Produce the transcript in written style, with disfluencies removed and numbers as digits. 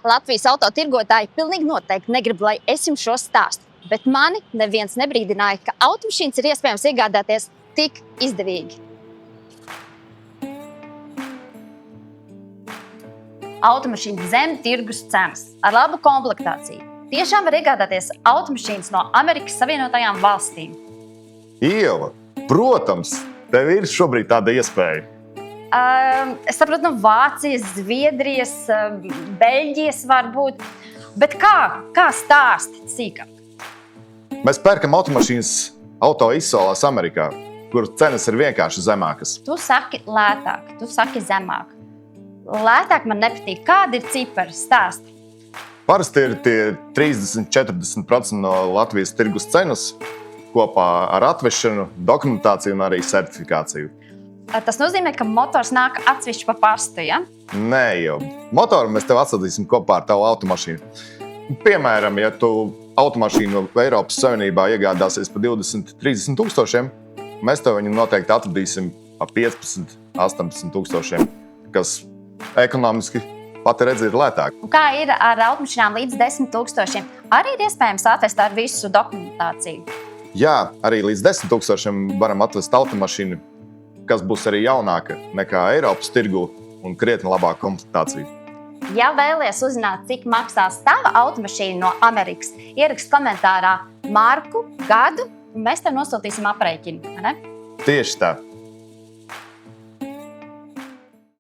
Latvijas autotirgotāji pilnīgi noteikti negrib, lai es jums šo stāstu, bet mani neviens nebrīdināja, ka automašīnas ir iespējams iegādāties tik izdevīgi. Automašīnas zem tirgus cenas ar labu komplektāciju. Tiešām var iegādāties automašīnas no Amerikas Savienotajām valstīm. Ieva, protams, tev ir šobrīd tāda iespēja. Es saprotu, no Vācijas, Zviedrijas, Beļģijas varbūt. Bet kā stāsti sīkāk? Mēs pērkam automašīnas auto izsolās Amerikā, kur cenas ir vienkārši zemākas. Tu saki lētāk, tu saki zemāk. Lētāk man nepatīk. Kādi ir cipari? Stāsti. Parasti ir tie 30–40% no Latvijas tirgus cenas kopā ar atvešanu, dokumentāciju un arī certifikāciju. Tas nozīmē, ka motors nāk atsevišķi pa pastu, ja? Nē, jau. Motoru mēs tev atsūtīsim kopā ar tavu automašīnu. Piemēram, ja tu automašīnu Eiropas Savienībā iegādāsies par 20–30 tūkstošiem, mēs tev viņu noteikti atradīsim par 15–18 tūkstošiem, kas ekonomiski pati redz ir lētāk. Un kā ir ar automašīnām līdz 10 tūkstošiem? Arī ir iespējams atvest ar visu dokumentāciju? Jā, arī līdz 10 tūkstošiem varam atvest automašīnu, kas būs arī jaunāka nekā Eiropas tirgu un krietni labāka komplektācija. Ja vēlies uzzināt, cik maksās tava automašīna no Amerikas, ieraksti komentārā marku, gadu, un mēs tev nosūtīsim aprēķinu, ne? Tieši tā.